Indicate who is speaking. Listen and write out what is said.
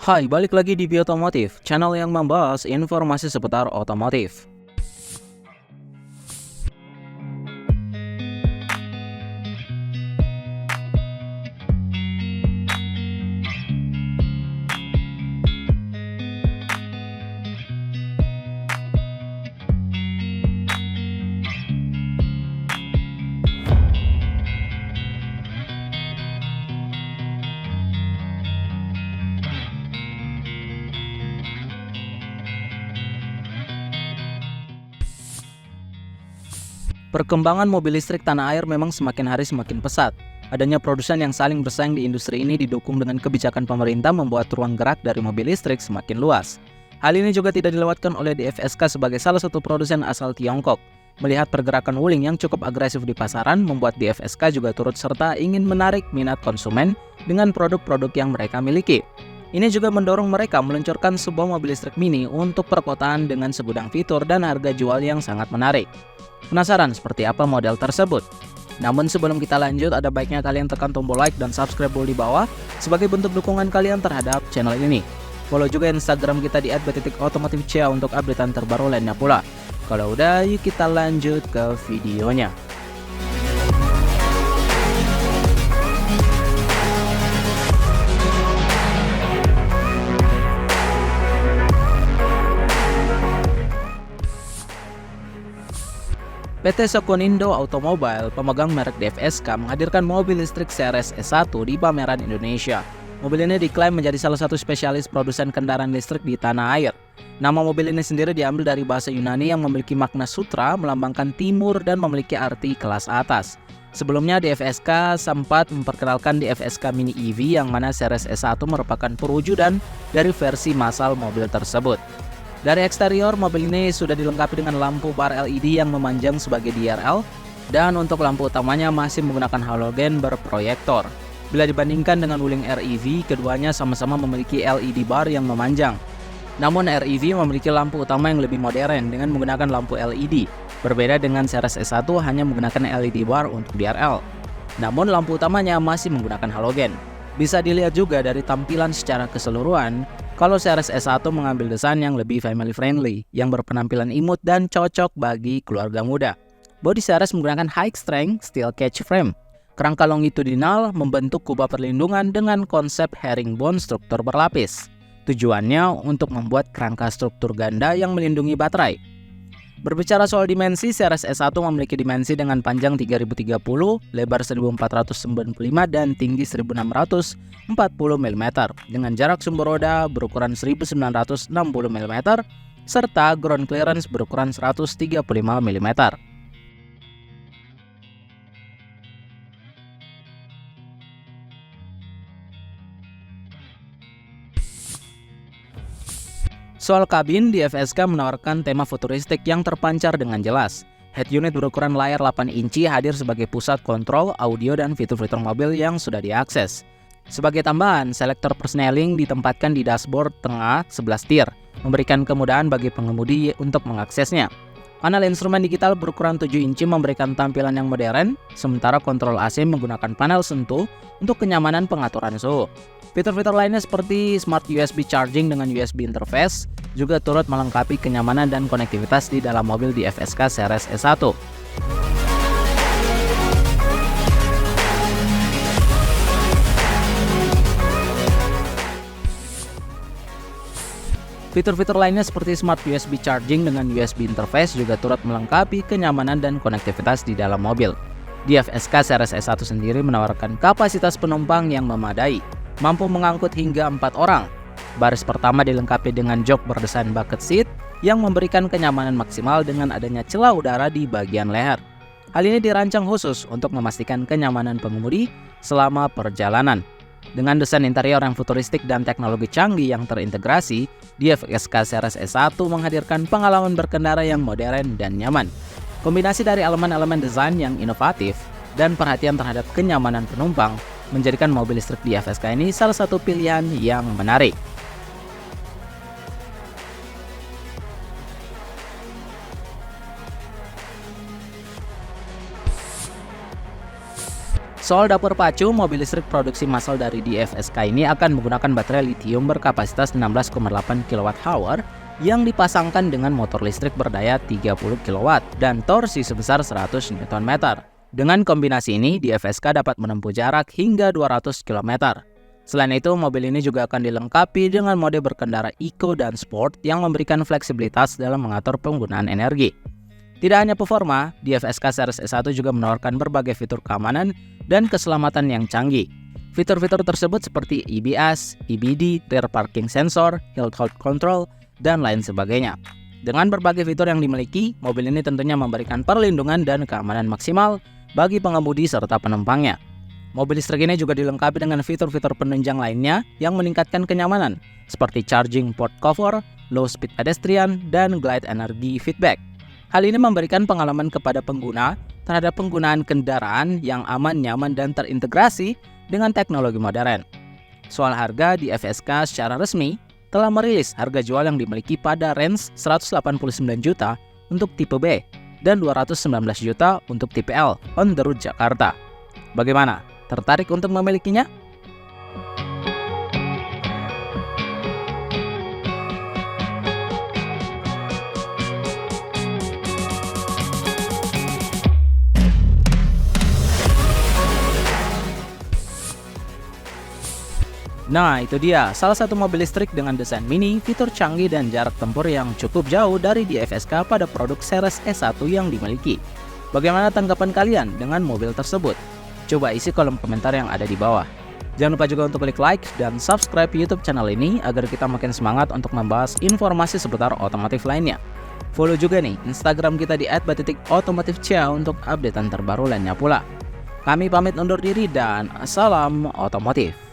Speaker 1: Hai, balik lagi di Biotomotif, channel yang membahas informasi seputar otomotif. Perkembangan mobil listrik tanah air memang semakin hari semakin pesat. Adanya produsen yang saling bersaing di industri ini didukung dengan kebijakan pemerintah membuat ruang gerak dari mobil listrik semakin luas. Hal ini juga tidak dilewatkan oleh DFSK sebagai salah satu produsen asal Tiongkok. Melihat pergerakan Wuling yang cukup agresif di pasaran, membuat DFSK juga turut serta ingin menarik minat konsumen dengan produk-produk yang mereka miliki. Ini juga mendorong mereka meluncurkan sebuah mobil listrik mini untuk perkotaan dengan segudang fitur dan harga jual yang sangat menarik. Penasaran seperti apa model tersebut? Namun sebelum kita lanjut, ada baiknya kalian tekan tombol like dan subscribe di bawah sebagai bentuk dukungan kalian terhadap channel ini. Follow juga Instagram kita di @b.otomotifcia untuk updatean terbaru lainnya pula. Kalau udah, yuk kita lanjut ke videonya. PT Sokonindo Automobile, pemegang merek DFSK, menghadirkan mobil listrik Ceres S1 di pameran Indonesia. Mobil ini diklaim menjadi salah satu spesialis produsen kendaraan listrik di tanah air. Nama mobil ini sendiri diambil dari bahasa Yunani yang memiliki makna sutra, melambangkan timur dan memiliki arti kelas atas. Sebelumnya DFSK sempat memperkenalkan DFSK Mini EV yang mana Ceres S1 merupakan perwujudan dari versi massal mobil tersebut. Dari eksterior, mobil ini sudah dilengkapi dengan lampu bar LED yang memanjang sebagai DRL, dan untuk lampu utamanya masih menggunakan halogen berproyektor. Bila dibandingkan dengan Wuling REV, keduanya sama-sama memiliki LED bar yang memanjang. Namun REV memiliki lampu utama yang lebih modern dengan menggunakan lampu LED. Berbeda dengan Ceres S1 hanya menggunakan LED bar untuk DRL. Namun lampu utamanya masih menggunakan halogen. Bisa dilihat juga dari tampilan secara keseluruhan, kalau Ceres S1 mengambil desain yang lebih family friendly, yang berpenampilan imut dan cocok bagi keluarga muda. Bodi Ceres menggunakan high strength steel cage frame. Kerangka longitudinal membentuk kubah perlindungan dengan konsep herringbone struktur berlapis. Tujuannya untuk membuat kerangka struktur ganda yang melindungi baterai. Berbicara soal dimensi, Ceres S1 memiliki dimensi dengan panjang 3030, lebar 1495 dan tinggi 1640 mm dengan jarak sumber roda berukuran 1960 mm serta ground clearance berukuran 135 mm. Soal kabin, DFSK menawarkan tema futuristik yang terpancar dengan jelas. Head unit berukuran layar 8 inci hadir sebagai pusat kontrol, audio, dan fitur-fitur mobil yang sudah diakses. Sebagai tambahan, selektor persneling ditempatkan di dashboard tengah sebelah setir, memberikan kemudahan bagi pengemudi untuk mengaksesnya. Panel instrumen digital berukuran 7 inci memberikan tampilan yang modern, sementara kontrol AC menggunakan panel sentuh untuk kenyamanan pengaturan suhu. Fitur-fitur lainnya seperti smart USB charging dengan USB interface juga turut melengkapi kenyamanan dan konektivitas di dalam mobil DFSK Ceres S1. Fitur-fitur lainnya seperti smart USB charging dengan USB interface juga turut melengkapi kenyamanan dan konektivitas di dalam mobil. DFSK Ceres S1 sendiri menawarkan kapasitas penumpang yang memadai, mampu mengangkut hingga 4 orang. Baris pertama dilengkapi dengan jok berdesain bucket seat yang memberikan kenyamanan maksimal dengan adanya celah udara di bagian leher. Hal ini dirancang khusus untuk memastikan kenyamanan pengemudi selama perjalanan. Dengan desain interior yang futuristik dan teknologi canggih yang terintegrasi, DFSK Ceres S1 menghadirkan pengalaman berkendara yang modern dan nyaman. Kombinasi dari elemen-elemen desain yang inovatif dan perhatian terhadap kenyamanan penumpang menjadikan mobil listrik DFSK ini salah satu pilihan yang menarik. Soal dapur pacu, mobil listrik produksi massal dari DFSK ini akan menggunakan baterai lithium berkapasitas 16,8 kWh yang dipasangkan dengan motor listrik berdaya 30 kW dan torsi sebesar 100 Nm. Dengan kombinasi ini, DFSK dapat menempuh jarak hingga 200 km. Selain itu, mobil ini juga akan dilengkapi dengan mode berkendara eco dan sport yang memberikan fleksibilitas dalam mengatur penggunaan energi. Tidak hanya performa, DFSK Series S1 juga menawarkan berbagai fitur keamanan dan keselamatan yang canggih. Fitur-fitur tersebut seperti EBS, EBD, rear parking sensor, hill hold control, dan lain sebagainya. Dengan berbagai fitur yang dimiliki, mobil ini tentunya memberikan perlindungan dan keamanan maksimal bagi pengemudi serta penumpangnya. Mobil listrik ini juga dilengkapi dengan fitur-fitur penunjang lainnya yang meningkatkan kenyamanan, seperti charging port cover, low speed pedestrian, dan glide energy feedback. Hal ini memberikan pengalaman kepada pengguna terhadap penggunaan kendaraan yang aman, nyaman, dan terintegrasi dengan teknologi modern. Soal harga, DFSK secara resmi telah merilis harga jual yang dimiliki pada range 189 juta untuk tipe B dan 219 juta untuk tipe L on the road Jakarta. Bagaimana? Tertarik untuk memilikinya? Nah, itu dia salah satu mobil listrik dengan desain mini, fitur canggih, dan jarak tempur yang cukup jauh dari DFSK pada produk Series S1 yang dimiliki. Bagaimana tanggapan kalian dengan mobil tersebut? Coba isi kolom komentar yang ada di bawah. Jangan lupa juga untuk klik like dan subscribe YouTube channel ini agar kita makin semangat untuk membahas informasi seputar otomotif lainnya. Follow juga nih Instagram kita di @otomotifcia untuk updatean terbaru lainnya pula. Kami pamit undur diri dan salam otomotif.